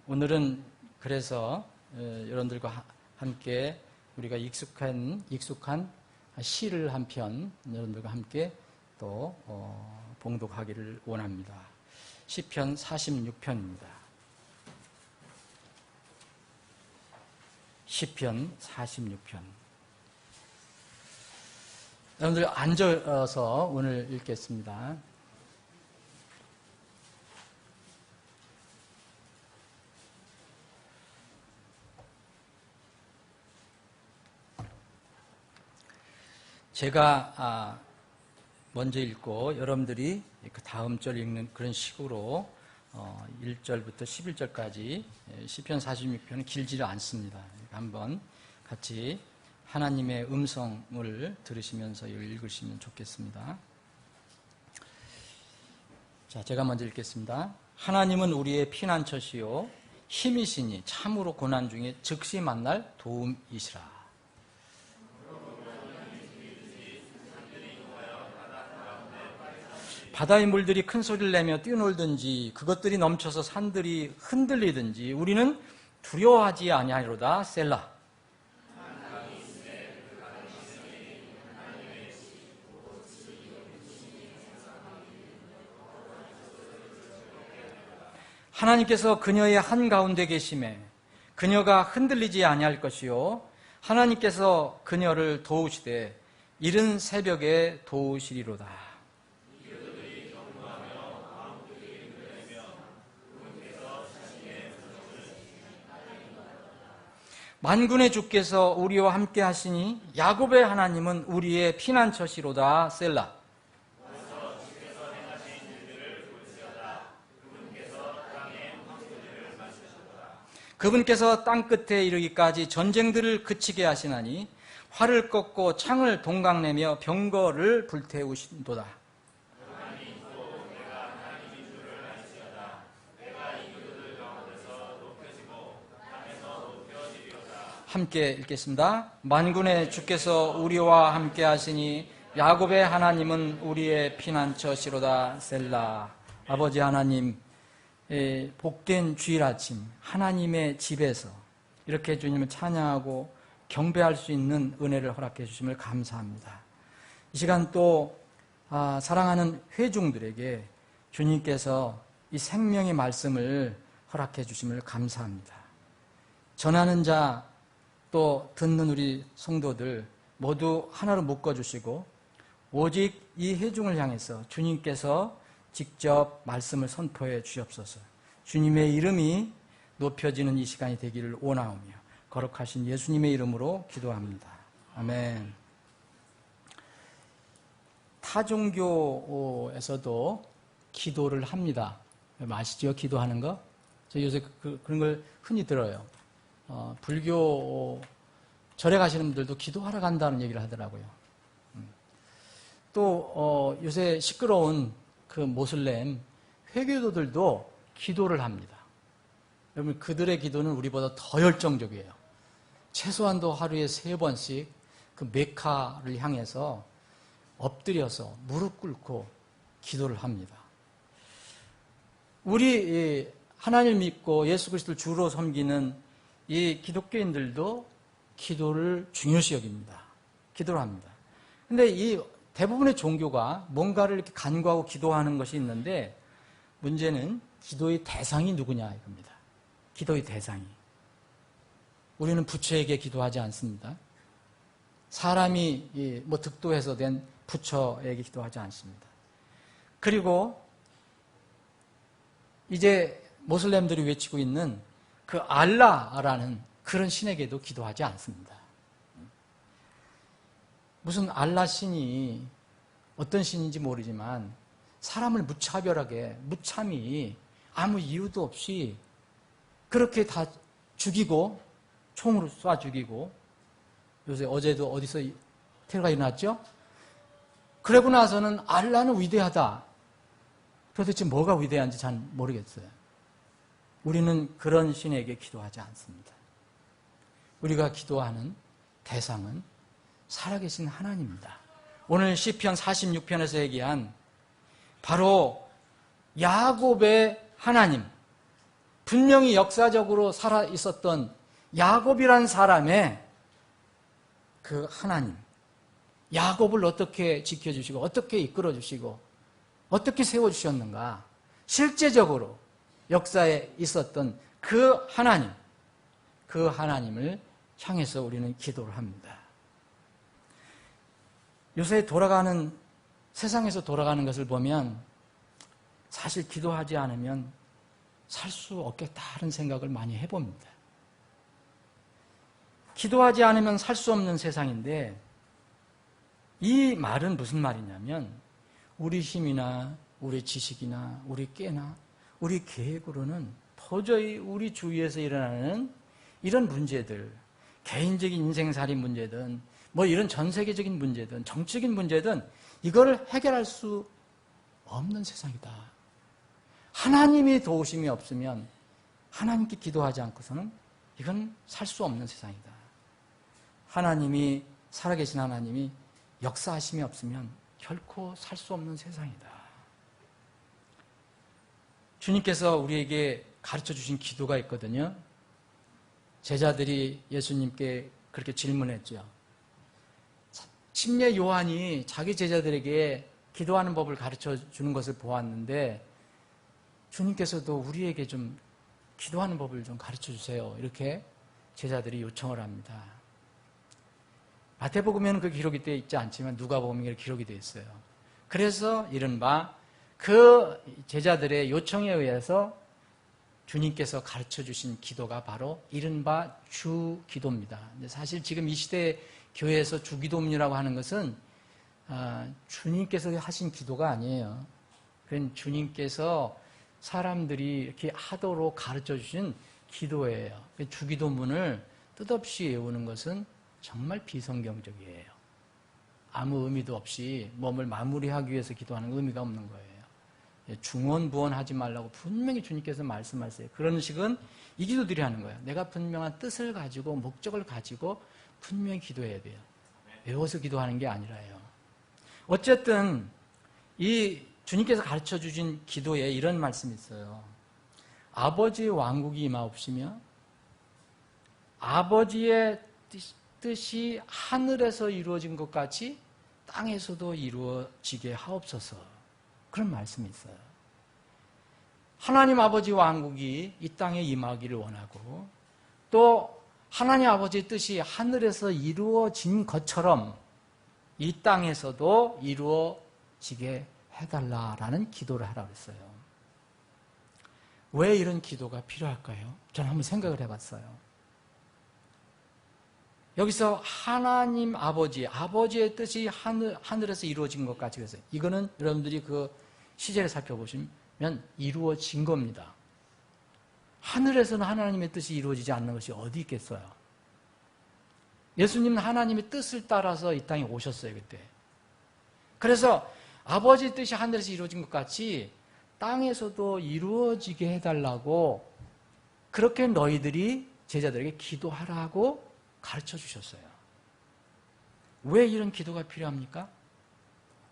오늘은 그래서 여러분들과 함께 우리가 익숙한 시를 한 편 여러분들과 함께 또 봉독하기를 원합니다. 시편 46편입니다. 시편 46편. 여러분들 앉아서 오늘 읽겠습니다. 제가 먼저 읽고 여러분들이 그 다음 절 읽는 그런 식으로 1절부터 11절까지 시편 46편은 길지 않습니다. 한번 같이 하나님의 음성을 들으시면서 읽으시면 좋겠습니다. 자, 제가 먼저 읽겠습니다. 하나님은 우리의 피난처시요 힘이시니 참으로 고난 중에 즉시 만날 도움이시라. 바다의 물들이 큰 소리를 내며 뛰놀든지 그것들이 넘쳐서 산들이 흔들리든지 우리는 두려워하지 아니하리로다. 셀라. 하나님께서 그녀의 한가운데 계심에 그녀가 흔들리지 아니할 것이요 하나님께서 그녀를 도우시되 이른 새벽에 도우시리로다. 만군의 주께서 우리와 함께 하시니 야곱의 하나님은 우리의 피난처시로다. 셀라. 그분께서 땅끝에 이르기까지 전쟁들을 그치게 하시나니 활을 꺾고 창을 동강내며 병거를 불태우신도다. 함께 읽겠습니다. 만군의 주께서 우리와 함께 하시니 야곱의 하나님은 우리의 피난처시로다. 셀라. 아버지 하나님, 복된 주일 아침 하나님의 집에서 이렇게 주님을 찬양하고 경배할 수 있는 은혜를 허락해 주심을 감사합니다. 이 시간 또 사랑하는 회중들에게 주님께서 이 생명의 말씀을 허락해 주심을 감사합니다. 전하는 자 또 듣는 우리 성도들 모두 하나로 묶어주시고 오직 이 회중을 향해서 주님께서 직접 말씀을 선포해 주옵소서. 주님의 이름이 높여지는 이 시간이 되기를 원하오며 거룩하신 예수님의 이름으로 기도합니다. 아멘. 타 종교에서도 기도를 합니다. 아시죠? 기도하는 거? 저 요새 그런 걸 흔히 들어요. 불교 절에 가시는 분들도 기도하러 간다는 얘기를 하더라고요. 또 요새 시끄러운 그 모슬렘 회교도들도 기도를 합니다. 여러분 그들의 기도는 우리보다 더 열정적이에요. 최소한도 하루에 3번씩 그 메카를 향해서 엎드려서 무릎 꿇고 기도를 합니다. 우리 하나님을 믿고 예수 그리스도를 주로 섬기는 이 기독교인들도 기도를 중요시 여깁니다. 기도를 합니다. 근데 이 대부분의 종교가 뭔가를 이렇게 간구하고 기도하는 것이 있는데 문제는 기도의 대상이 누구냐 이겁니다. 기도의 대상이. 우리는 부처에게 기도하지 않습니다. 사람이 뭐 득도해서 된 부처에게 기도하지 않습니다. 그리고 이제 모슬렘들이 외치고 있는 그 알라라는 그런 신에게도 기도하지 않습니다. 무슨 알라 신이 어떤 신인지 모르지만 사람을 무차별하게 무참히 아무 이유도 없이 그렇게 다 죽이고 총으로 쏴 죽이고 요새 어제도 어디서 테러가 일어났죠? 그러고 나서는 알라는 위대하다. 도대체 뭐가 위대한지 잘 모르겠어요. 우리는 그런 신에게 기도하지 않습니다. 우리가 기도하는 대상은 살아계신 하나님입니다. 오늘 시편 46편에서 얘기한 바로 야곱의 하나님, 분명히 역사적으로 살아 있었던 야곱이란 사람의 그 하나님, 야곱을 어떻게 지켜주시고 어떻게 이끌어주시고 어떻게 세워주셨는가, 실제적으로 역사에 있었던 그 하나님, 그 하나님을 향해서 우리는 기도를 합니다. 요새 세상에서 돌아가는 것을 보면 사실 기도하지 않으면 살 수 없겠다는 생각을 많이 해봅니다. 기도하지 않으면 살 수 없는 세상인데, 이 말은 무슨 말이냐면 우리 힘이나 우리 지식이나 우리 깨나 우리 계획으로는 도저히 우리 주위에서 일어나는 이런 문제들, 개인적인 인생살이 문제든 뭐 이런 전 세계적인 문제든 정치적인 문제든 이거를 해결할 수 없는 세상이다. 하나님이 도우심이 없으면, 하나님께 기도하지 않고서는 이건 살 수 없는 세상이다. 하나님이, 살아계신 하나님이 역사하심이 없으면 결코 살 수 없는 세상이다. 주님께서 우리에게 가르쳐 주신 기도가 있거든요. 제자들이 예수님께 그렇게 질문했죠. 침례 요한이 자기 제자들에게 기도하는 법을 가르쳐 주는 것을 보았는데, 주님께서도 우리에게 좀 기도하는 법을 좀 가르쳐 주세요. 이렇게 제자들이 요청을 합니다. 마태복음에는 그 기록이 되어 있지 않지만 누가복음에 기록이 되어 있어요. 그래서 이른바 그 제자들의 요청에 의해서 주님께서 가르쳐 주신 기도가 바로 이른바 주기도입니다. 사실 지금 이 시대 교회에서 주기도문이라고 하는 것은 주님께서 하신 기도가 아니에요. 그건 주님께서 사람들이 이렇게 하도록 가르쳐 주신 기도예요. 주기도문을 뜻없이 외우는 것은 정말 비성경적이에요. 아무 의미도 없이 몸을 마무리하기 위해서 기도하는 의미가 없는 거예요. 중언부언하지 말라고 분명히 주님께서 말씀하세요. 그런 식은 이 기도들이 하는 거예요. 내가 분명한 뜻을 가지고 목적을 가지고 분명히 기도해야 돼요. 외워서 기도하는 게 아니라요. 어쨌든 이 주님께서 가르쳐 주신 기도에 이런 말씀이 있어요. 아버지의 왕국이 임하옵시며 아버지의 뜻이 하늘에서 이루어진 것 같이 땅에서도 이루어지게 하옵소서. 그런 말씀이 있어요. 하나님 아버지 왕국이 이 땅에 임하기를 원하고, 또 하나님 아버지의 뜻이 하늘에서 이루어진 것처럼 이 땅에서도 이루어지게 해달라라는 기도를 하라고 했어요. 왜 이런 기도가 필요할까요? 저는 한번 생각을 해봤어요. 여기서 하나님 아버지의 뜻이 하늘에서 이루어진 것 같이 그랬어요. 이거는 여러분들이 그 시제를 살펴보시면 이루어진 겁니다. 하늘에서는 하나님의 뜻이 이루어지지 않는 것이 어디 있겠어요? 예수님은 하나님의 뜻을 따라서 이 땅에 오셨어요, 그때. 그래서 아버지의 뜻이 하늘에서 이루어진 것 같이 땅에서도 이루어지게 해달라고 그렇게 너희들이 제자들에게 기도하라고 가르쳐 주셨어요. 왜 이런 기도가 필요합니까?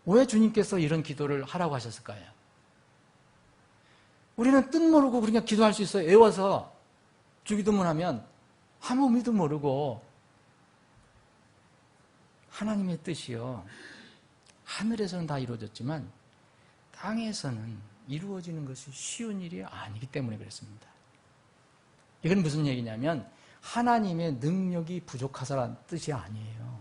왜 주님께서 이런 기도를 하라고 하셨을까요? 우리는 뜻 모르고 그냥 기도할 수 있어요. 외워서 주기도문 하면 아무 의미도 모르고. 하나님의 뜻이요, 하늘에서는 다 이루어졌지만 땅에서는 이루어지는 것이 쉬운 일이 아니기 때문에 그렇습니다. 이건 무슨 얘기냐면 하나님의 능력이 부족하다는 뜻이 아니에요.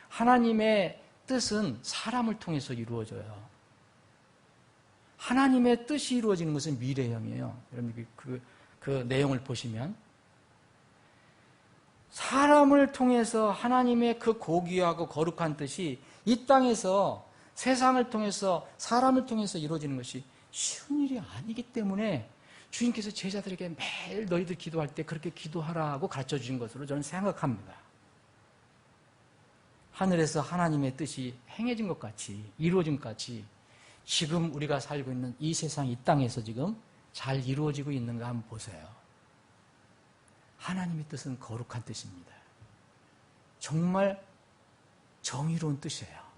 하나님의 뜻은 사람을 통해서 이루어져요. 하나님의 뜻이 이루어지는 것은 미래형이에요. 여러분 그 내용을 보시면 사람을 통해서 하나님의 그 고귀하고 거룩한 뜻이 이 땅에서 세상을 통해서 사람을 통해서 이루어지는 것이 쉬운 일이 아니기 때문에 주님께서 제자들에게 매일 너희들 기도할 때 그렇게 기도하라고 가르쳐 주신 것으로 저는 생각합니다. 하늘에서 하나님의 뜻이 행해진 것 같이, 이루어진 것 같이 지금 우리가 살고 있는 이 세상, 이 땅에서 지금 잘 이루어지고 있는가 한번 보세요. 하나님의 뜻은 거룩한 뜻입니다. 정말 정의로운 뜻이에요.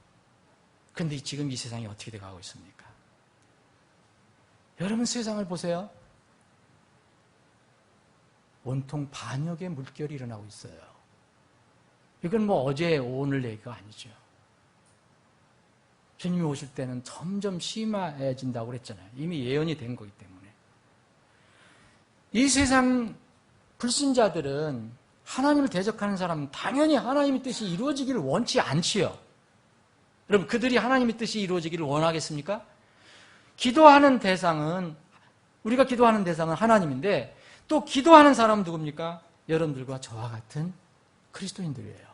그런데 지금 이 세상이 어떻게 돼가고 있습니까? 여러분 세상을 보세요. 온통 반역의 물결이 일어나고 있어요. 이건 뭐 어제 오늘 얘기가 아니죠. 주님이 오실 때는 점점 심해진다고 그랬잖아요. 이미 예언이 된 거기 때문에. 이 세상 불신자들은 하나님을 대적하는 사람은 당연히 하나님의 뜻이 이루어지기를 원치 않지요. 여러분, 그들이 하나님의 뜻이 이루어지기를 원하겠습니까? 우리가 기도하는 대상은 하나님인데, 또 기도하는 사람은 누굽니까? 여러분들과 저와 같은 그리스도인들이에요.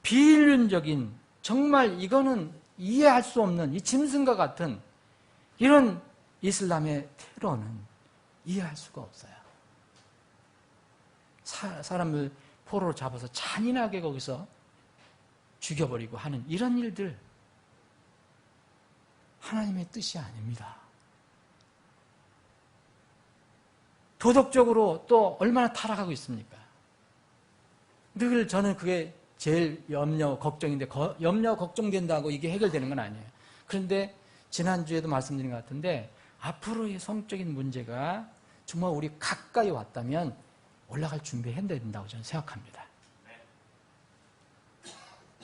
비인륜적인, 정말 이거는 이해할 수 없는 이 짐승과 같은 이런 이슬람의 테러는 이해할 수가 없어요. 사람을 포로로 잡아서 잔인하게 거기서 죽여버리고 하는 이런 일들, 하나님의 뜻이 아닙니다. 도덕적으로 또 얼마나 타락하고 있습니까? 늘 저는 그게 제일 염려, 걱정인데, 염려, 걱정된다고 이게 해결되는 건 아니에요. 그런데 지난주에도 말씀드린 것 같은데, 앞으로의 성적인 문제가 정말 우리 가까이 왔다면 올라갈 준비해야 된다고 저는 생각합니다.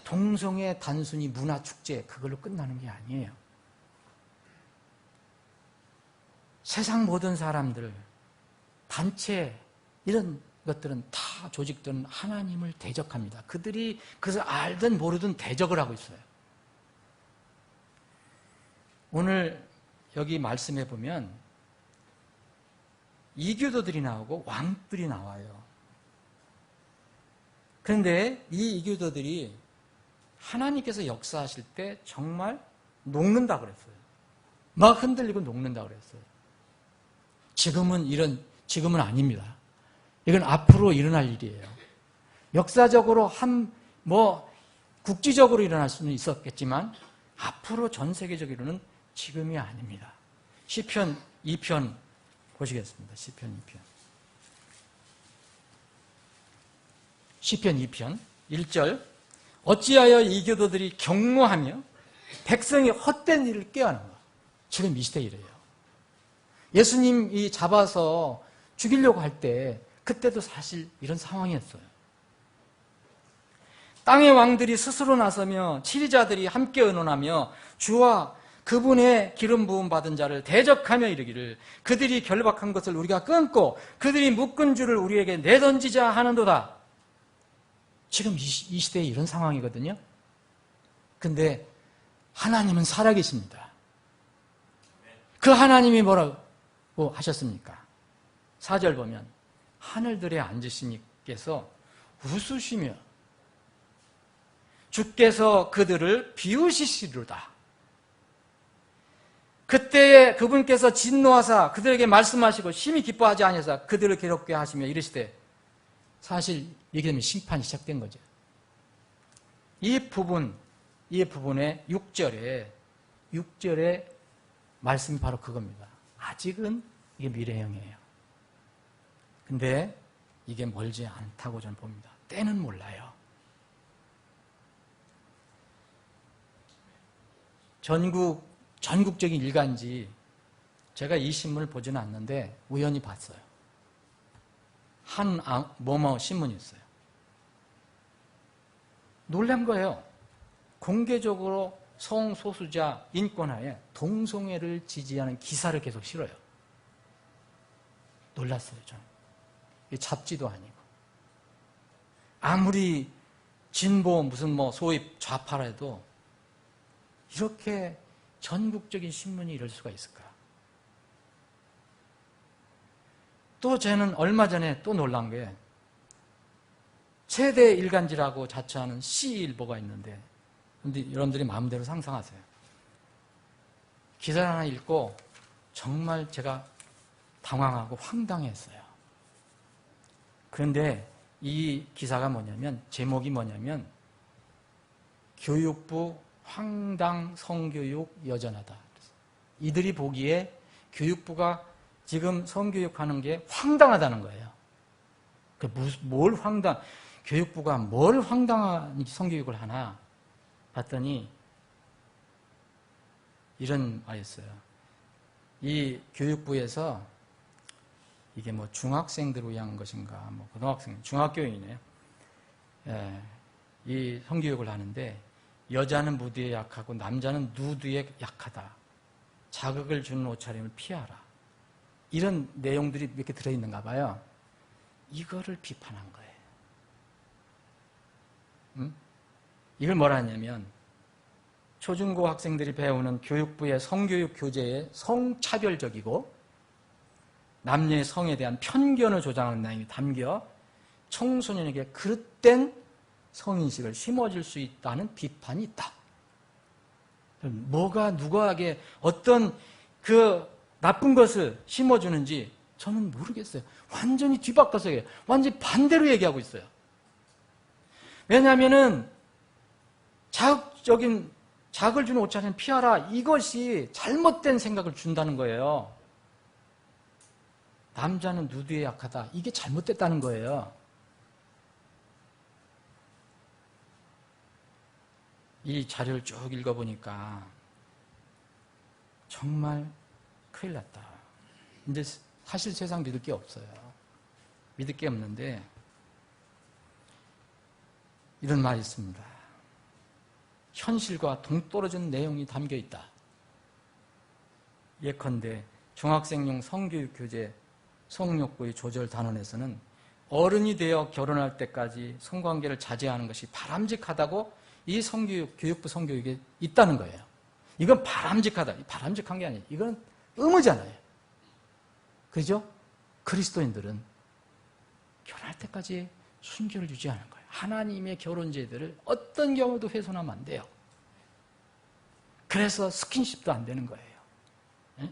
동성애 단순히 문화축제, 그걸로 끝나는 게 아니에요. 세상 모든 사람들, 단체, 이런 것들은 다 조직들은 하나님을 대적합니다. 그들이 그것을 알든 모르든 대적을 하고 있어요. 오늘 여기 말씀해 보면 이교도들이 나오고 왕들이 나와요. 그런데 이 이교도들이 하나님께서 역사하실 때 정말 녹는다 그랬어요. 막 흔들리고 녹는다 그랬어요. 지금은 아닙니다. 이건 앞으로 일어날 일이에요. 역사적으로 국지적으로 일어날 수는 있었겠지만, 앞으로 전 세계적으로는 지금이 아닙니다. 시편 2편 보시겠습니다. 시편 2편 1절. 어찌하여 이교도들이 경노하며 백성이 헛된 일을 꾀하는가. 지금 이 시대 이래요. 예수님이 잡아서 죽이려고 할 때, 그때도 사실 이런 상황이었어요. 땅의 왕들이 스스로 나서며 치리자들이 함께 의논하며 주와 그분의 기름 부음 받은 자를 대적하며 이르기를, 그들이 결박한 것을 우리가 끊고 그들이 묶은 줄을 우리에게 내던지자 하는도다. 지금 이 시대에 이런 상황이거든요. 근데 하나님은 살아계십니다. 그 하나님이 뭐라고 하셨습니까? 4절 보면 하늘들에 앉으시니께서 웃으시며 주께서 그들을 비우시리로다. 그때에 그분께서 진노하사 그들에게 말씀하시고 심히 기뻐하지 아니하사 그들을 괴롭게 하시며 이르시되, 사실 이게 되면 심판이 시작된 거죠. 이 부분의 6절에 말씀이 바로 그겁니다. 아직은 이게 미래형이에요. 근데 이게 멀지 않다고 저는 봅니다. 때는 몰라요. 전국적인 일간지, 제가 이 신문을 보지는 않는데 우연히 봤어요. 뭐뭐 신문이 있어요. 놀란 거예요. 공개적으로 성소수자 인권하에 동성애를 지지하는 기사를 계속 실어요. 놀랐어요, 저는. 이게 잡지도 아니고. 아무리 진보 소위 좌파라도 이렇게 전국적인 신문이 이럴 수가 있을까? 또 저는 얼마 전에 또 놀란 게, 최대 일간지라고 자처하는 C일보가 있는데, 근데 여러분들이 마음대로 상상하세요. 기사를 하나 읽고 정말 제가 당황하고 황당했어요. 그런데 이 기사가 제목이 뭐냐면, 교육부 황당 성교육 여전하다. 이들이 보기에 교육부가 지금 성교육하는 게 황당하다는 거예요. 교육부가 뭘 황당한 성교육을 하나 봤더니 이런 말이었어요. 이 교육부에서 이게 뭐 중학생들을 위한 것인가, 뭐 고등학생, 중학교이네요. 예, 이 성교육을 하는데 여자는 무드에 약하고 남자는 누드에 약하다. 자극을 주는 옷차림을 피하라. 이런 내용들이 몇 개 들어있는가 봐요. 이거를 비판한 거예요. 이걸 뭐라 하냐면 초중고 학생들이 배우는 교육부의 성교육 교재에 성차별적이고 남녀의 성에 대한 편견을 조장하는 내용이 담겨 청소년에게 그릇된 성인식을 심어줄 수 있다는 비판이 있다. 뭐가 누구에게 어떤 그 나쁜 것을 심어주는지 저는 모르겠어요. 완전히 뒤바꿔서 얘기해요. 완전히 반대로 얘기하고 있어요. 왜냐하면은 자극을 주는 옷차림 피하라. 이것이 잘못된 생각을 준다는 거예요. 남자는 누드에 약하다. 이게 잘못됐다는 거예요. 이 자료를 쭉 읽어보니까 정말 큰일 났다. 근데 사실 세상 믿을 게 없어요. 믿을 게 없는데 이런 말이 있습니다. 현실과 동떨어진 내용이 담겨 있다. 예컨대 중학생용 성교육 교재 성욕구의 조절 단원에서는 어른이 되어 결혼할 때까지 성관계를 자제하는 것이 바람직하다고 이 교육부 성교육에 있다는 거예요. 이건 바람직하다. 바람직한 게 아니에요. 이건 의무잖아요. 그죠? 그리스도인들은 결혼할 때까지 순교를 유지하는 거예요. 하나님의 결혼제들을 어떤 경우도 훼손하면 안 돼요. 그래서 스킨십도 안 되는 거예요. 네?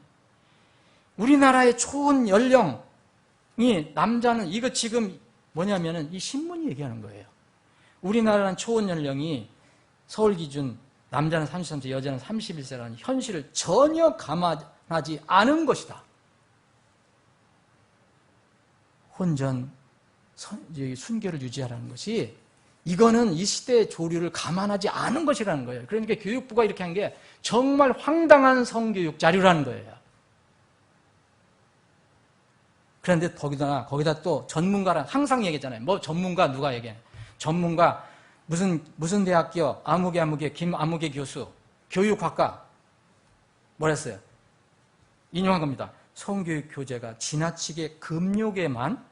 우리나라의 초혼 연령이 남자는 이거 지금 뭐냐면은 이 신문이 얘기하는 거예요. 우리나라는 초혼 연령이 서울 기준 남자는 33세, 여자는 31세라는 현실을 전혀 감안하지 않은 것이다. 혼전, 순교를 유지하라는 것이 이거는 이 시대의 조류를 감안하지 않은 것이라는 거예요. 그러니까 교육부가 이렇게 한 게 정말 황당한 성교육 자료라는 거예요. 그런데 거기다 또 전문가랑 항상 얘기했잖아요. 뭐 전문가 누가 얘기해? 전문가 무슨 대학교 아무개 김아무개 교수 교육학과 뭐랬어요? 인용한 겁니다. 성교육 교재가 지나치게 금욕에만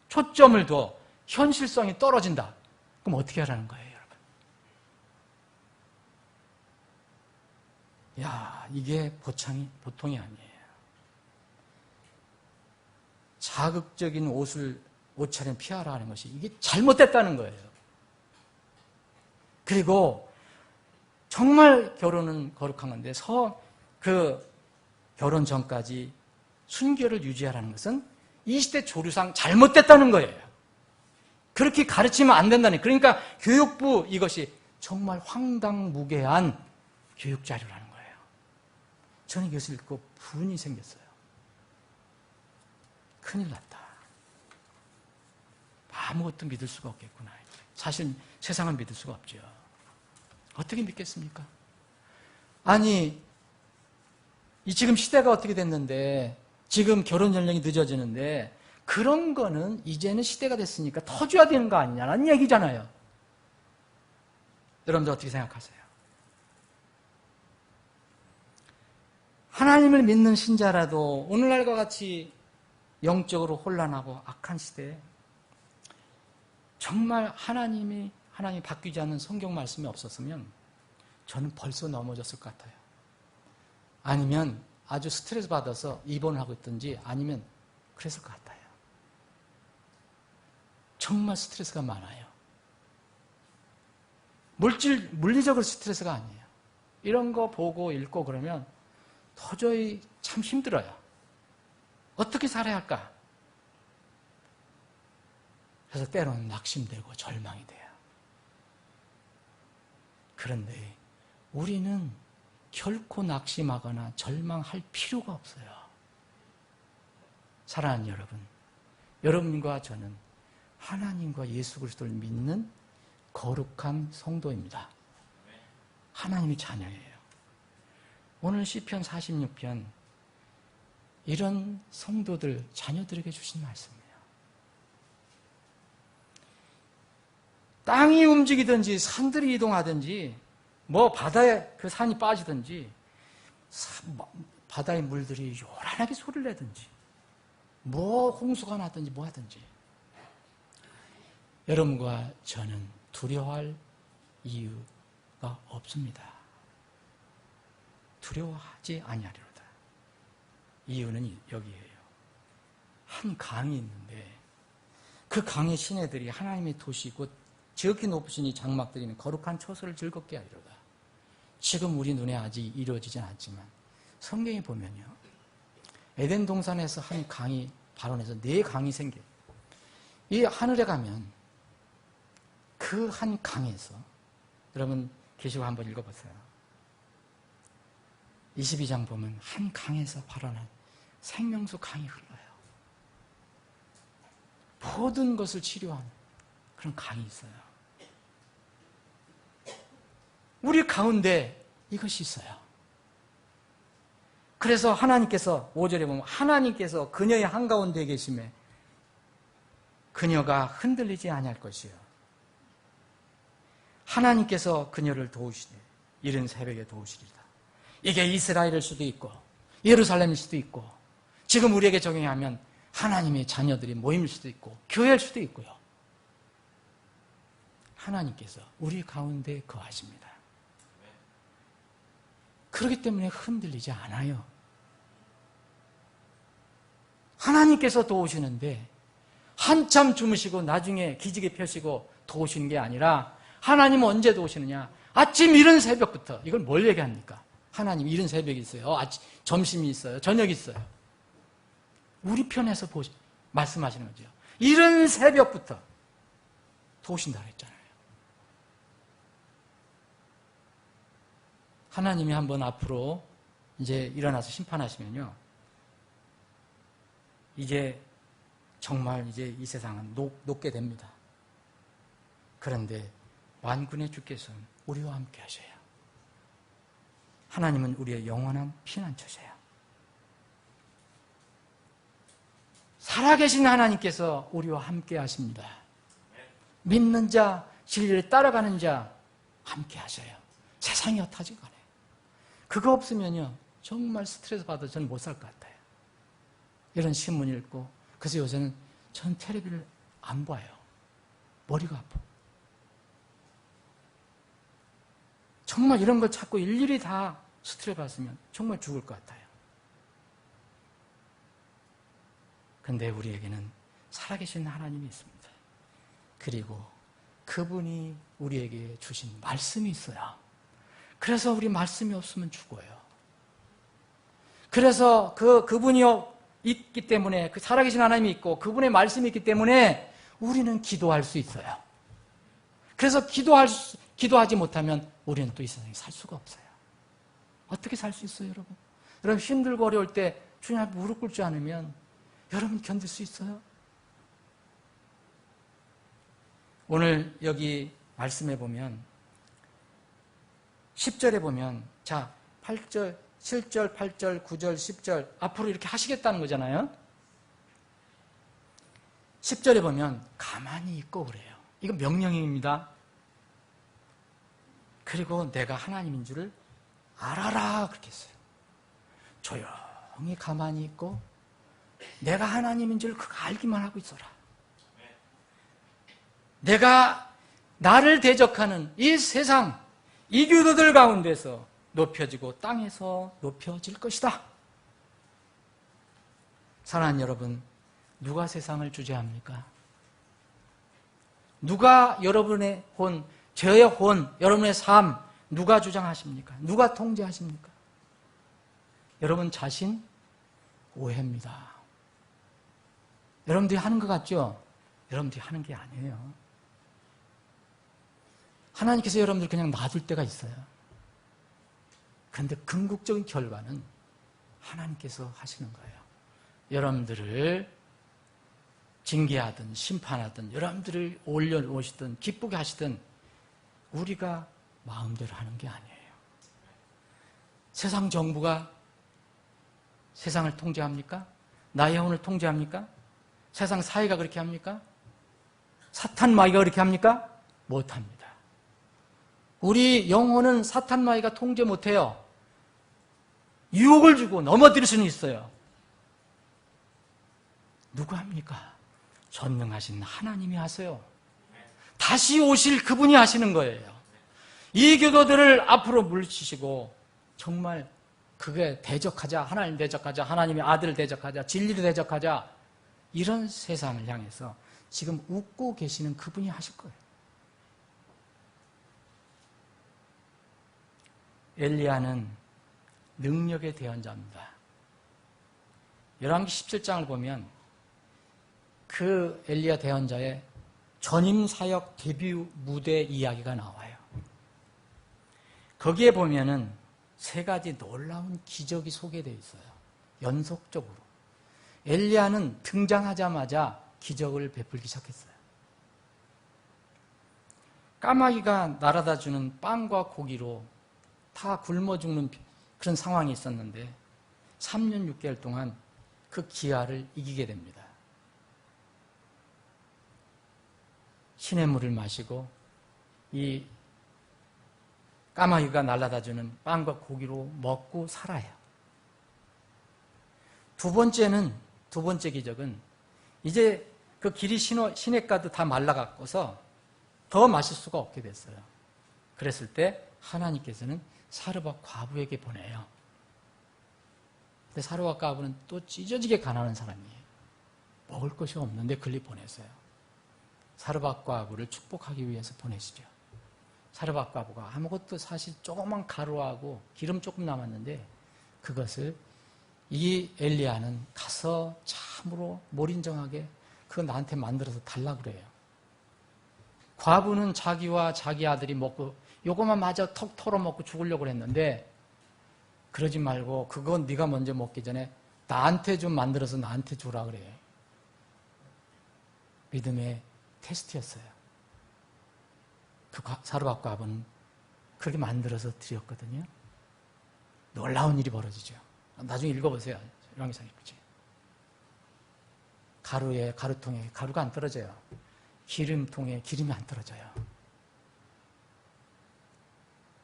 초점을 둬 현실성이 떨어진다. 그럼 어떻게 하라는 거예요, 여러분? 야, 이게 보통이 아니에요. 자극적인 옷차림 피하라 하는 것이 이게 잘못됐다는 거예요. 그리고 정말 결혼은 거룩한 건데 결혼 전까지 순교를 유지하라는 것은 이 시대 조류상 잘못됐다는 거예요. 그렇게 가르치면 안 된다니. 그러니까 교육부 이것이 정말 황당무계한 교육자료라는 거예요. 저는 이것을 읽고 분이 생겼어요. 큰일 났다. 아무것도 믿을 수가 없겠구나. 사실 세상은 믿을 수가 없죠. 어떻게 믿겠습니까? 아니, 지금 시대가 어떻게 됐는데 지금 결혼 연령이 늦어지는데 그런 거는 이제는 시대가 됐으니까 터줘야 되는 거 아니냐는 얘기잖아요. 여러분들 어떻게 생각하세요? 하나님을 믿는 신자라도 오늘날과 같이 영적으로 혼란하고 악한 시대에 정말 하나님이 바뀌지 않는 성경 말씀이 없었으면 저는 벌써 넘어졌을 것 같아요. 아니면 아주 스트레스 받아서 입원을 하고 있든지 아니면 그랬을 것 같아요. 정말 스트레스가 많아요. 물리적으로 스트레스가 아니에요. 이런 거 보고 읽고 그러면 도저히 참 힘들어요. 어떻게 살아야 할까? 그래서 때로는 낙심되고 절망이 돼요. 그런데 우리는 결코 낙심하거나 절망할 필요가 없어요. 사랑하는 여러분, 여러분과 저는 하나님과 예수 그리스도를 믿는 거룩한 성도입니다. 하나님의 자녀예요. 오늘 시편 46편 이런 성도들, 자녀들에게 주신 말씀이에요. 땅이 움직이든지 산들이 이동하든지 뭐 바다에 그 산이 빠지든지 바다의 물들이 요란하게 소리를 내든지 뭐 홍수가 나든지 뭐 하든지 여러분과 저는 두려워할 이유가 없습니다. 두려워하지 아니하리로다. 이유는 여기에요. 한 강이 있는데 그 강의 시내들이 하나님의 도시이고 지극히 높으신 이 장막들이 있는 거룩한 처소를 즐겁게 하리로다. 지금 우리 눈에 아직 이루어지진 않지만 성경에 보면요, 에덴 동산에서 한 강이 발원해서 4강이 생겨요. 이 하늘에 가면 그 한 강에서, 여러분 계시록 한번 읽어보세요. 22장 보면 한 강에서 발원한 생명수 강이 흘러요. 모든 것을 치료하는 그런 강이 있어요. 우리 가운데 이것이 있어요. 그래서 하나님께서 5절에 보면 하나님께서 그녀의 한가운데에 계심에 그녀가 흔들리지 아니할 것이요. 하나님께서 그녀를 도우시되 이른 새벽에 도우시리다. 이게 이스라엘일 수도 있고 예루살렘일 수도 있고 지금 우리에게 적용하면 하나님의 자녀들이 모임일 수도 있고 교회일 수도 있고요. 하나님께서 우리 가운데 거하십니다. 그렇기 때문에 흔들리지 않아요. 하나님께서 도우시는데 한참 주무시고 나중에 기지개 펴시고 도우시는 게 아니라 하나님은 언제 도우시느냐? 아침 이른 새벽부터. 이걸 뭘 얘기합니까? 하나님 이른 새벽이 있어요. 점심이 있어요. 저녁이 있어요. 우리 편에서 말씀하시는 거죠. 이른 새벽부터 도우신다고 했잖아요. 하나님이 한번 앞으로 이제 일어나서 심판하시면요, 이제 정말 이제 이 세상은 녹게 됩니다. 그런데 만군의 주께서는 우리와 함께 하셔요. 하나님은 우리의 영원한 피난처세요. 살아계신 하나님께서 우리와 함께 하십니다. 믿는 자, 진리를 따라가는 자 함께 하셔요. 세상이 어떠하지 간에. 그거 없으면요, 정말 스트레스 받아서 저는 못 살 것 같아요. 이런 신문 읽고. 그래서 요새는 전 텔레비를 안 봐요. 머리가 아파. 정말 이런 걸 찾고 일일이 다 스트레스 받으면 정말 죽을 것 같아요. 그런데 우리에게는 살아계신 하나님이 있습니다. 그리고 그분이 우리에게 주신 말씀이 있어요. 그래서 우리 말씀이 없으면 죽어요. 그래서 그분이 있기 때문에, 그 살아계신 하나님이 있고 그분의 말씀이 있기 때문에 우리는 기도할 수 있어요. 그래서 기도하지 못하면 우리는 또 이 세상에 살 수가 없어요. 어떻게 살 수 있어요, 여러분? 여러분 힘들고 어려울 때 주님 앞에 무릎 꿇지 않으면 여러분 견딜 수 있어요? 오늘 여기 말씀해 보면 10절에 보면, 자, 8절, 7절, 8절, 9절, 10절 앞으로 이렇게 하시겠다는 거잖아요. 10절에 보면 가만히 있고 그래요. 이거 명령입니다. 그리고 내가 하나님인 줄을 알아라 그렇게 했어요. 조용히 가만히 있고 내가 하나님인 줄 그거 알기만 하고 있어라. 내가 나를 대적하는 이 세상 이교도들 가운데서 높여지고 땅에서 높여질 것이다. 사랑하는 여러분, 누가 세상을 주재합니까? 누가 여러분의 혼, 저의 혼, 여러분의 삶 누가 주장하십니까? 누가 통제하십니까? 여러분 자신? 오해입니다. 여러분들이 하는 것 같죠? 여러분들이 하는 게 아니에요. 하나님께서 여러분들 그냥 놔둘 때가 있어요. 그런데 궁극적인 결과는 하나님께서 하시는 거예요. 여러분들을 징계하든 심판하든 여러분들을 올려놓으시든 기쁘게 하시든 우리가 마음대로 하는 게 아니에요. 세상 정부가 세상을 통제합니까? 나의 영혼을 통제합니까? 세상 사회가 그렇게 합니까? 사탄 마귀가 그렇게 합니까? 못합니다. 우리 영혼은 사탄 마귀가 통제 못해요. 유혹을 주고 넘어뜨릴 수는 있어요. 누가 합니까? 전능하신 하나님이 하세요. 다시 오실 그분이 하시는 거예요. 이 교도들을 앞으로 물리치시고 정말 그게 대적하자, 하나님 대적하자, 하나님의 아들을 대적하자, 진리를 대적하자, 이런 세상을 향해서 지금 웃고 계시는 그분이 하실 거예요. 엘리야는 능력의 대언자입니다. 열왕기 17장을 보면 그 엘리야 대언자의 전임 사역 데뷔 무대 이야기가 나와요. 거기에 보면은 세 가지 놀라운 기적이 소개되어 있어요. 연속적으로. 엘리야는 등장하자마자 기적을 베풀기 시작했어요. 까마귀가 날아다 주는 빵과 고기로 다 굶어 죽는 그런 상황이 있었는데 3년 6개월 동안 그 기아를 이기게 됩니다. 신의 물을 마시고 이 까마귀가 날아다 주는 빵과 고기로 먹고 살아요. 두 번째 기적은 이제 그 길이 시냇가도 다 말라갖고서 더 마실 수가 없게 됐어요. 그랬을 때 하나님께서는 사르밧 과부에게 보내요. 근데 사르밧 과부는 또 찢어지게 가난한 사람이에요. 먹을 것이 없는데 글리 보냈어요. 사르밧 과부를 축복하기 위해서 보내시죠. 사르밧 과부가 아무것도 사실 조그만 가루하고 기름 조금 남았는데 그것을 이 엘리야는 가서 참으로 몰인정하게 그거 나한테 만들어서 달라고 그래요. 과부는 자기와 자기 아들이 먹고 요거만 마저 턱 털어먹고 죽으려고 했는데 그러지 말고 그건 네가 먼저 먹기 전에 나한테 좀 만들어서 나한테 주라 그래요. 믿음의 테스트였어요. 그 사르밧 과부는 그렇게 만들어서 드렸거든요. 놀라운 일이 벌어지죠. 나중에 읽어보세요. 열왕기상 19장. 가루통에 가루가 안 떨어져요. 기름통에 기름이 안 떨어져요.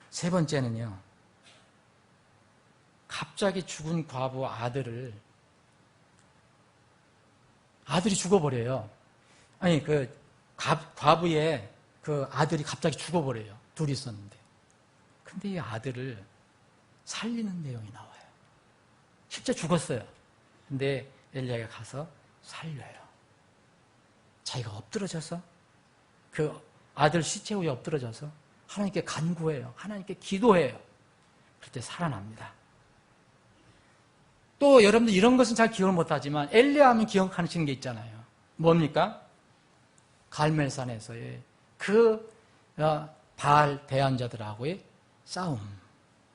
세 번째는요. 갑자기 죽은 과부 아들이 죽어버려요. 아니 과부의 그 아들이 갑자기 죽어버려요. 둘이 있었는데. 근데 이 아들을 살리는 내용이 나와요. 실제 죽었어요. 근데 엘리야가 가서 살려요. 자기가 엎드러져서 그 아들 시체 위에 엎드러져서 하나님께 간구해요. 하나님께 기도해요. 그럴 때 살아납니다. 또 여러분들 이런 것은 잘 기억을 못하지만 엘리야 하면 기억하시는 게 있잖아요. 뭡니까? 갈멜산에서의 그 바알 대언자들하고의 싸움.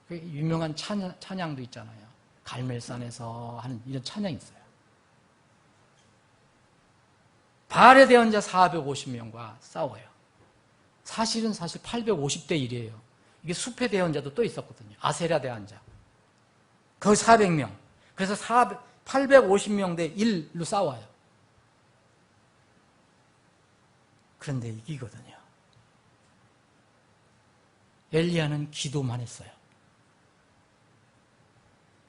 그 유명한 찬양도 있잖아요. 갈멜산에서 하는 이런 찬양이 있어요. 바알의 대언자 450명과 싸워요. 사실 850대 1이에요. 이게 숲의 대언자도 또 있었거든요. 아세라 대언자. 거의 400명. 그래서 850명 대 1로 싸워요. 그런데 이기거든요. 엘리야는 기도만 했어요.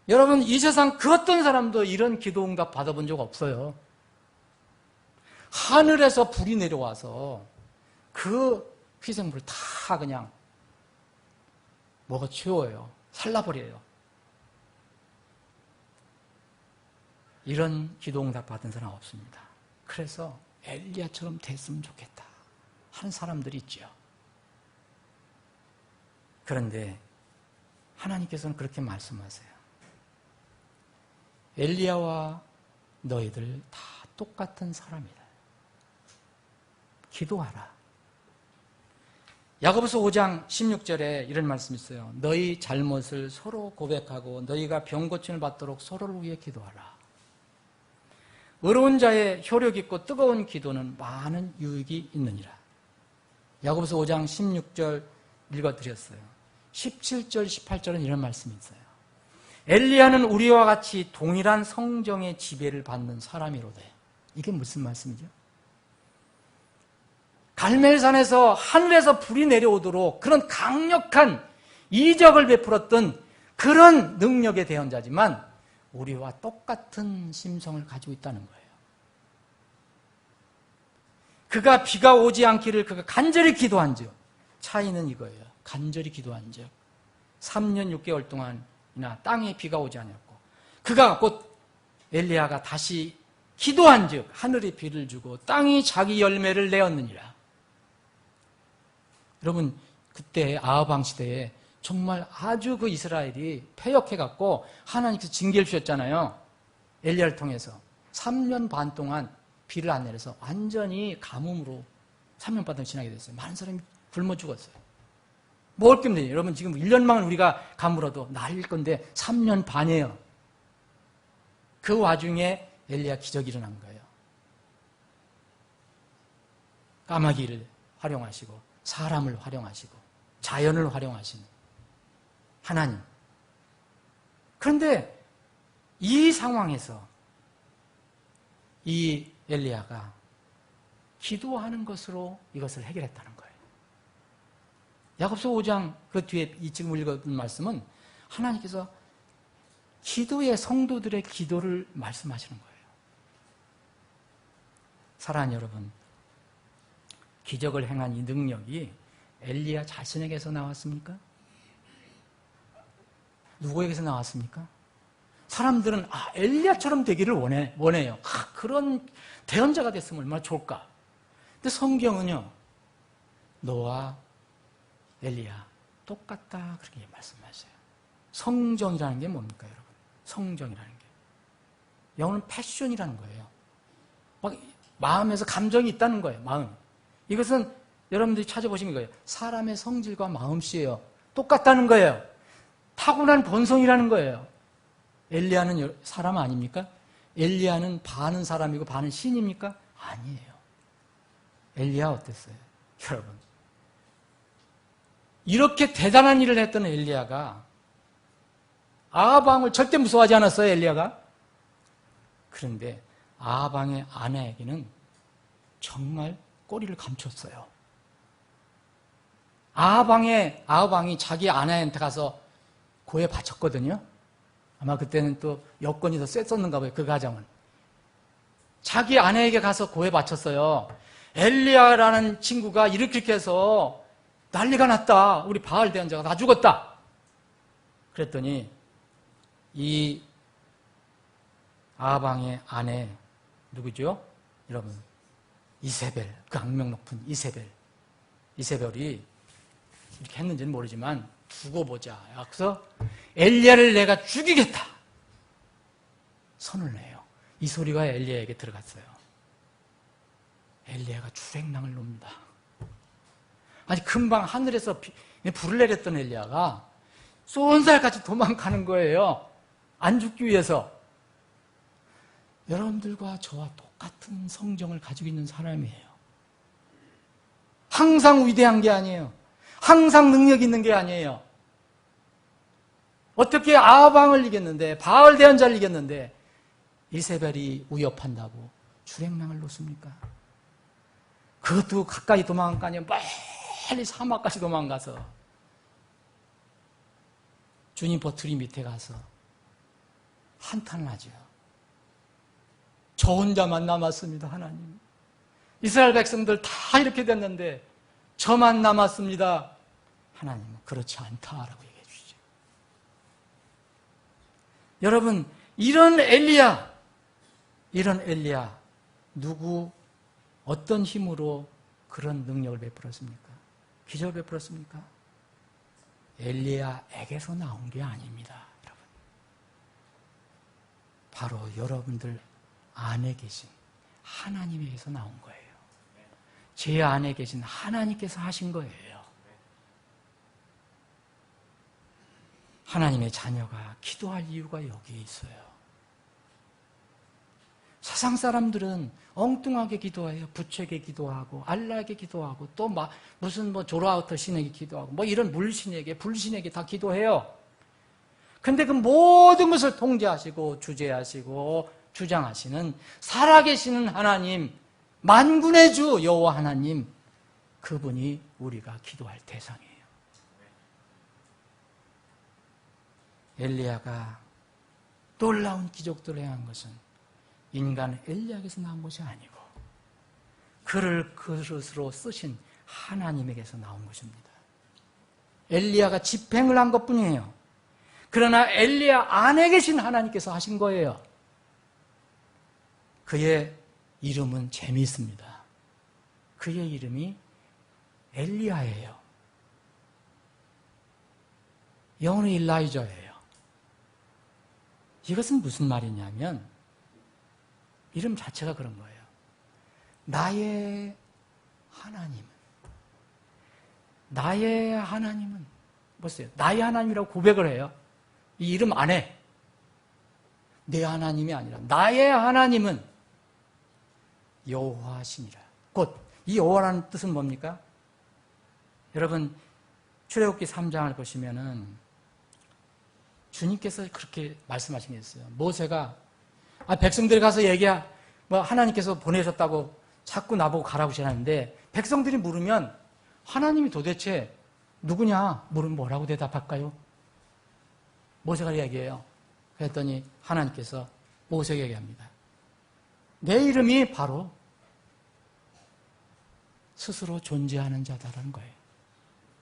여러분, 이 세상 그 어떤 사람도 이런 기도 응답 받아본 적 없어요. 하늘에서 불이 내려와서 그 희생물을 다 그냥 먹어 치워요. 살라버려요. 이런 기도 응답 받은 사람 없습니다. 그래서 엘리야처럼 됐으면 좋겠다 하는 사람들이 있죠. 그런데 하나님께서는 그렇게 말씀하세요. 엘리야와 너희들 다 똑같은 사람이다. 기도하라. 야고보서 5장 16절에 이런 말씀이 있어요. 너희 잘못을 서로 고백하고 너희가 병 고침을 받도록 서로를 위해 기도하라. 의로운 자의 효력 있고 뜨거운 기도는 많은 유익이 있느니라. 야고보서 5장 16절 읽어드렸어요. 17절, 18절은 이런 말씀이 있어요. 엘리야는 우리와 같이 동일한 성정의 지배를 받는 사람이로되. 이게 무슨 말씀이죠? 갈멜산에서 하늘에서 불이 내려오도록 그런 강력한 이적을 베풀었던 그런 능력의 대언자지만 우리와 똑같은 심성을 가지고 있다는 거예요. 그가 비가 오지 않기를 그가 간절히 기도한 즉, 차이는 이거예요. 간절히 기도한 즉 3년 6개월 동안이나 땅에 비가 오지 않았고, 그가 곧 엘리야가 다시 기도한 즉 하늘이 비를 주고 땅이 자기 열매를 내었느니라. 여러분, 그때 아합 왕 시대에 정말 아주 그 이스라엘이 패역해갖고 하나님께서 징계를 주셨잖아요. 엘리야를 통해서 3년 반 동안 비를 안 내려서 완전히 가뭄으로 3년 반 동안 지나게 됐어요. 많은 사람이 굶어 죽었어요. 먹을 게 없네요. 여러분, 지금 1년만 우리가 가물어도 날릴 건데 3년 반이에요. 그 와중에 엘리야 기적이 일어난 거예요. 까마귀를 활용하시고 사람을 활용하시고 자연을 활용하시는 하나님. 그런데 이 상황에서 이 엘리야가 기도하는 것으로 이것을 해결했다는 거예요. 야고보서 5장 그 뒤에 이 지금 읽었던 말씀은 하나님께서 기도의 성도들의 기도를 말씀하시는 거예요. 사랑하는 여러분, 기적을 행한 이 능력이 엘리야 자신에게서 나왔습니까? 누구에게서 나왔습니까? 사람들은 엘리야처럼 되기를 원해요. 그런 대언자가 됐으면 얼마나 좋을까? 근데 성경은요, 너와 엘리야 똑같다 그렇게 말씀하세요. 성정이라는 게 뭡니까, 여러분? 성정이라는 게 영어는 패션이라는 거예요. 막 마음에서 감정이 있다는 거예요. 마음. 이것은 여러분들이 찾아보시면 이거예요. 사람의 성질과 마음씨예요. 똑같다는 거예요. 타고난 본성이라는 거예요. 엘리야는 사람 아닙니까? 엘리야는 반은 사람이고 반은 신입니까? 아니에요. 엘리야 어땠어요? 여러분, 이렇게 대단한 일을 했던 엘리야가 아합 왕을 절대 무서워하지 않았어요, 엘리야가. 그런데 아합 왕의 아내에게는 정말 꼬리를 감췄어요. 아합 왕이 자기 아내한테 가서 고해 바쳤거든요. 아마 그때는 또 여건이 더 셌었는가 봐요, 그 가정은. 자기 아내에게 가서 고해 바쳤어요. 엘리야라는 친구가 이렇게 해서 난리가 났다. 우리 바알 대언자가 다 죽었다. 그랬더니 이 아합 왕의 아내 누구죠? 여러분, 이세벨, 그 악명 높은 이세벨이 이렇게 했는지는 모르지만 두고 보자. 그래서 엘리야를 내가 죽이겠다. 선을 내요. 이 소리가 엘리야에게 들어갔어요. 엘리야가 주랭랑을 놉니다. 아니, 금방 하늘에서 불을 내렸던 엘리야가 쏜살같이 도망가는 거예요. 안 죽기 위해서. 여러분들과 저와 똑같은 성정을 가지고 있는 사람이에요. 항상 위대한 게 아니에요. 항상 능력 있는 게 아니에요. 어떻게 아합 왕을 이겼는데, 바알 대언자를 이겼는데 이세벨이 위협한다고 주랭랑을 놓습니까? 그것도 가까이 도망간 거 아니에요. 빨리 사막까지 도망가서 주니퍼 트리 밑에 가서 한탄을 하죠. 저 혼자만 남았습니다, 하나님. 이스라엘 백성들 다 이렇게 됐는데 저만 남았습니다. 하나님은 그렇지 않다라고 얘기해 주시죠. 여러분, 이런 엘리야 누구 어떤 힘으로 그런 능력을 베풀었습니까? 기적을 베풀었습니까? 엘리야에게서 나온 게 아닙니다, 여러분. 바로 여러분들 안에 계신 하나님에게서 나온 거예요. 제 안에 계신 하나님께서 하신 거예요. 하나님의 자녀가 기도할 이유가 여기에 있어요. 세상 사람들은 엉뚱하게 기도해요. 부처에게 기도하고 알라에게 기도하고 또 무슨 조라우터 신에게 기도하고 이런 물신에게 불신에게 다 기도해요. 근데 그 모든 것을 통제하시고 주재하시고 주장하시는 살아계시는 하나님, 만군의 주 여호와 하나님, 그분이 우리가 기도할 대상이에요. 엘리야가 놀라운 기적들을 행한 것은 인간 엘리야에게서 나온 것이 아니고 그를 그릇으로 쓰신 하나님에게서 나온 것입니다. 엘리야가 집행을 한 것뿐이에요. 그러나 엘리야 안에 계신 하나님께서 하신 거예요. 그의 이름은 재미있습니다. 그의 이름이 엘리야예요. 영어는 일라이저예요. 이것은 무슨 말이냐면 이름 자체가 그런 거예요. 나의 하나님은 보세요. 나의 하나님이라고 고백을 해요. 이 이름 안에 내 하나님이 아니라 나의 하나님은 여호와시니라. 곧 이 여호와라는 뜻은 뭡니까? 여러분 출애굽기 3장을 보시면은 주님께서 그렇게 말씀하신 게 있어요. 모세가 백성들이 가서 하나님께서 보내셨다고 자꾸 나보고 가라고 하시는데 백성들이 물으면 하나님이 도대체 누구냐 물으면 뭐라고 대답할까요? 모세가 얘기해요. 그랬더니 하나님께서 모세에게 얘기합니다. 내 이름이 바로 스스로 존재하는 자다라는 거예요.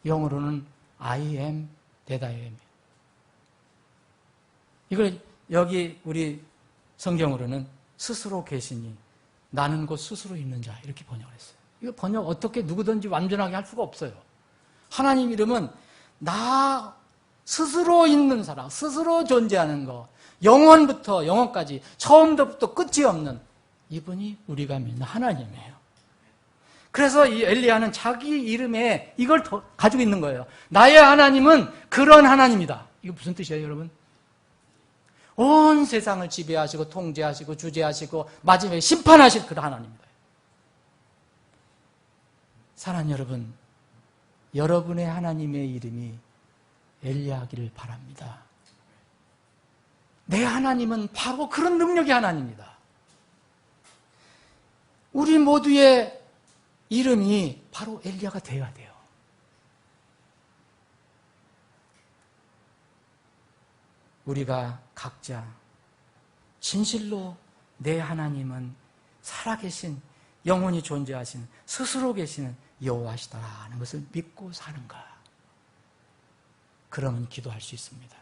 영어로는 I am that I am. 이걸 여기 우리 성경으로는 스스로 계시니 나는 곧 스스로 있는 자 이렇게 번역을 했어요. 이거 번역 어떻게 누구든지 완전하게 할 수가 없어요. 하나님 이름은 나 스스로 있는 사람, 스스로 존재하는 거, 영원부터 영원까지 처음부터 끝이 없는 이분이 우리가 믿는 하나님이에요. 그래서 이 엘리야는 자기 이름에 이걸 더 가지고 있는 거예요. 나의 하나님은 그런 하나님이다. 이거 무슨 뜻이에요, 여러분? 온 세상을 지배하시고 통제하시고 주재하시고 마지막에 심판하실 그런 하나님입니다. 사랑하는 여러분, 여러분의 하나님의 이름이 엘리야기를 바랍니다. 내 하나님은 바로 그런 능력의 하나님입니다. 우리 모두의 이름이 바로 엘리야가 되어야 돼요. 우리가 각자 진실로 내 하나님은 살아계신 영원히 존재하신 스스로 계시는 여호와시다라는 것을 믿고 사는가? 그러면 기도할 수 있습니다.